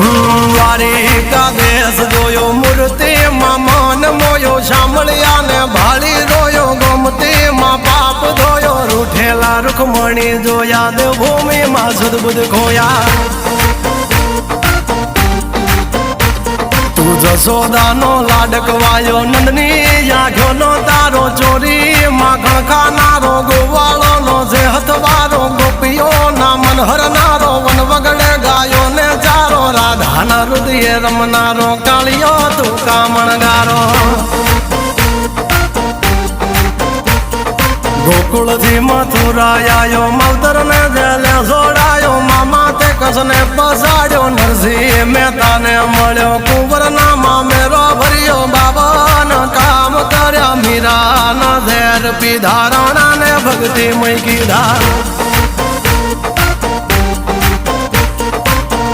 દ્વારિકા દેશ જોયો મૂર્તિમાં મન મોયો સાંભળ્યા ને ભાળી રોયો ગોમતીમાં પાપ ધોયો રૂઠેલા રૂખમણી જોયા દેવભૂમિમાં સદબુદ્ધ ખોયા તું જશોદાનો લાડકવાયો નંદની આંખોનો તારો ચોરી માખણ ખાનારો ગોવાળોનો જે હથવારો ગોપીઓના મન હરનારો વન વગડે ગાયો ને ચારો રાધાના હૃદયે રમનારો કાળિયો તું કામણગારો ગોકુળથી મથુરા આયો માવતર ને જેલે જોડાયો મામા તે કસને પસાડ્યો નરસિંહ મહેતાને મળ્યો કુંવરના મામેરો ભર્યો બાબાના કામ કર્યા મીરાના ઝેર પીધા રાણાને ભક્તિ મય કીધા